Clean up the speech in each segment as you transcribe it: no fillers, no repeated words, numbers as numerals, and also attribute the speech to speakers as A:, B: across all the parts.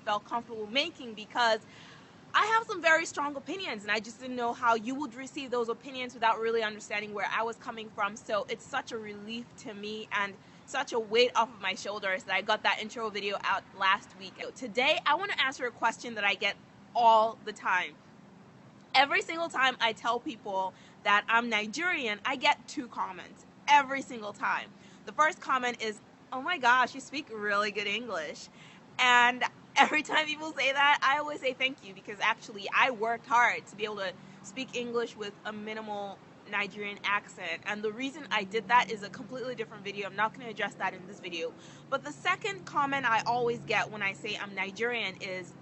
A: felt comfortable making, because I have some very strong opinions, and I just didn't know how you would receive those opinions without really understanding where I was coming from. So it's such a relief to me and such a weight off of my shoulders that I got that intro video out last week. Today, I want to answer a question that I get all the time. Every single time I tell people that I'm Nigerian, I get two comments every single time. The first comment is, "Oh my gosh, you speak really good English." And every time people say that, I always say thank you, because actually I worked hard to be able to speak English with a minimal Nigerian accent. And the reason I did that is a completely different video. I'm not going to address that in this video. But the second comment I always get when I say I'm Nigerian is,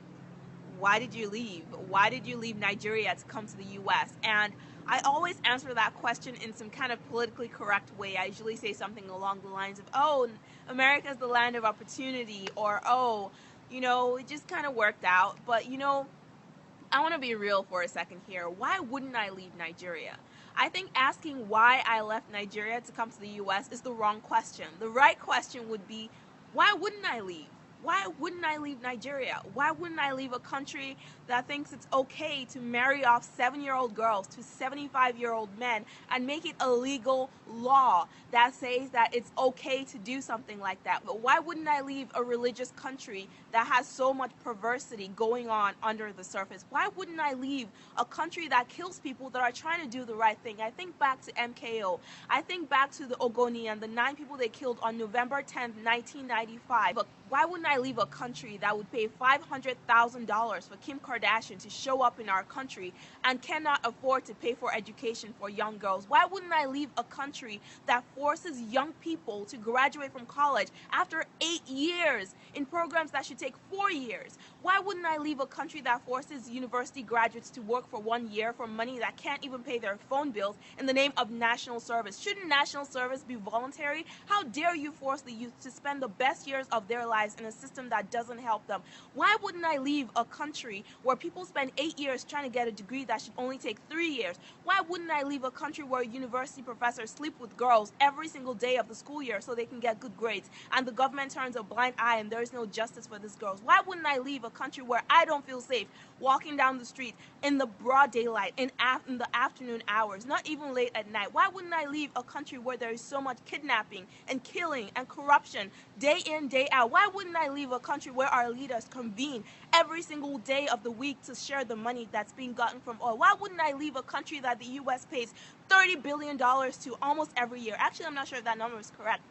A: "Why did you leave? Why did you leave Nigeria to come to the US?" And I always answer that question in some kind of politically correct way. I usually say something along the lines of, "Oh, America's the land of opportunity," or, "Oh, it just kind of worked out." But, I want to be real for a second here. Why wouldn't I leave Nigeria? I think asking why I left Nigeria to come to the US is the wrong question. The right question would be, why wouldn't I leave? Why wouldn't I leave Nigeria? Why wouldn't I leave a country that thinks it's okay to marry off 7-year-old girls to 75-year-old men and make it a legal law that says that it's okay to do something like that? But why wouldn't I leave a religious country that has so much perversity going on under the surface? Why wouldn't I leave a country that kills people that are trying to do the right thing? I think back to MKO. I think back to the Ogoni and the 9 people they killed on November 10th, 1995. But why wouldn't I leave a country that would pay $500,000 for Kim Kardashian to show up in our country and cannot afford to pay for education for young girls? Why wouldn't I leave a country that forces young people to graduate from college after 8 years in programs that should take 4 years? Why wouldn't I leave a country that forces university graduates to work for 1 year for money that can't even pay their phone bills in the name of national service? Shouldn't national service be voluntary? How dare you force the youth to spend the best years of their lives in a system that doesn't help them? Why wouldn't I leave a country where people spend 8 years trying to get a degree that should only take 3 years? Why wouldn't I leave a country where university professors sleep with girls every single day of the school year so they can get good grades, and the government turns a blind eye and there's no justice for these girls? Why wouldn't I leave a country where I don't feel safe walking down the street in the broad daylight, in the afternoon hours, not even late at night? Why wouldn't I leave a country where there is so much kidnapping and killing and corruption day in, day out? Why wouldn't I leave a country where our leaders convene every single day of the week to share the money that's being gotten from oil? Why wouldn't I leave a country that the US pays $30 billion to almost every year? Actually, I'm not sure if that number is correct.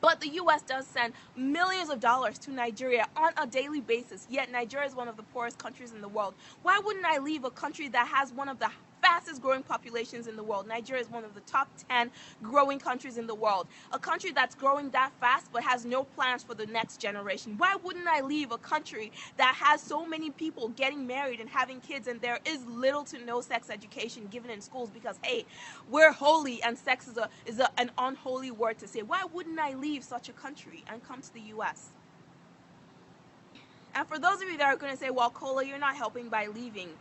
A: But the US does send millions of dollars to Nigeria on a daily basis, yet Nigeria is one of the poorest countries in the world. Why wouldn't I leave a country that has one of the fastest growing populations in the world? Nigeria is one of the top 10 growing countries in the world. A country that's growing that fast but has no plans for the next generation. Why wouldn't I leave a country that has so many people getting married and having kids, and there is little to no sex education given in schools because, hey, we're holy and sex is an unholy word to say? Why wouldn't I leave such a country and come to the US? And for those of you that are going to say, "Well, Kola, you're not helping by leaving,"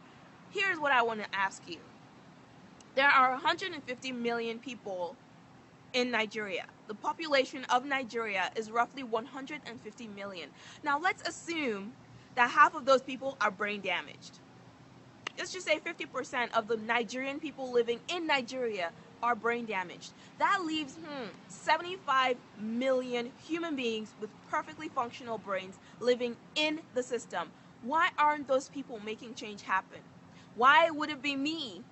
A: here's what I want to ask you. There are 150 million people in Nigeria. The population of Nigeria is roughly 150 million. Now let's assume that half of those people are brain damaged. Let's just say 50% of the Nigerian people living in Nigeria are brain damaged. That leaves 75 million human beings with perfectly functional brains living in the system. Why aren't those people making change happen? Why would it be me?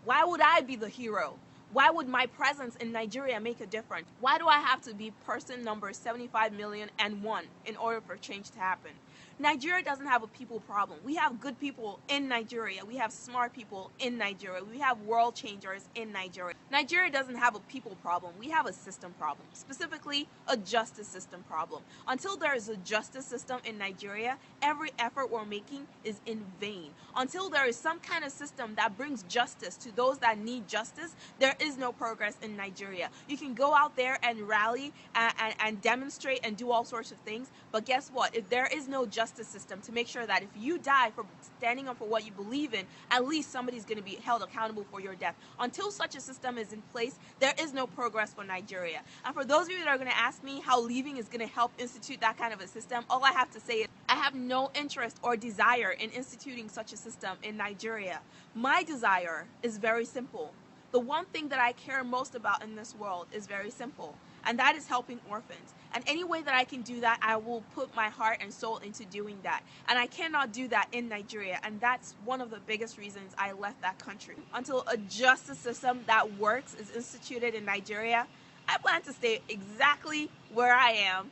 A: Why would I be the hero? Why would my presence in Nigeria make a difference? Why do I have to be person number 75,000,001 in order for change to happen? Nigeria doesn't have a people problem. We have good people in Nigeria. We have smart people in Nigeria. We have world changers in Nigeria. Nigeria doesn't have a people problem. We have a system problem, specifically a justice system problem. Until there is a justice system in Nigeria, every effort we're making is in vain. Until there is some kind of system that brings justice to those that need justice, there is no progress in Nigeria. You can go out there and rally and demonstrate and do all sorts of things, but guess what? If there is no justice system to make sure that if you die for standing up for what you believe in, at least somebody's going to be held accountable for your death. Until such a system is in place, there is no progress for Nigeria. And for those of you that are going to ask me how leaving is going to help institute that kind of a system, all I have to say is I have no interest or desire in instituting such a system in Nigeria. My desire is very simple. The one thing that I care most about in this world is very simple, and that is helping orphans. And any way that I can do that, I will put my heart and soul into doing that. And I cannot do that in Nigeria, and that's one of the biggest reasons I left that country. Until a justice system that works is instituted in Nigeria, I plan to stay exactly where I am,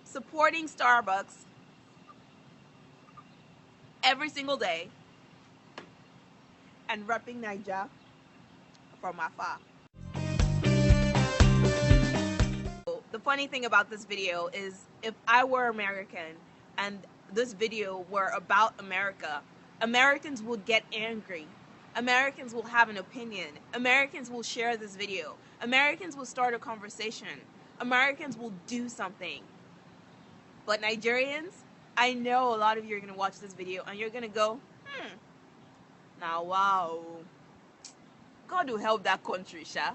A: supporting Starbucks every single day, and repping Nigeria from afar. The funny thing about this video is if I were American and this video were about America, Americans would get angry. Americans will have an opinion. Americans will share this video. Americans will start a conversation. Americans will do something. But Nigerians, I know a lot of you are going to watch this video and you're going to go, now wow, God will help that country, Sha.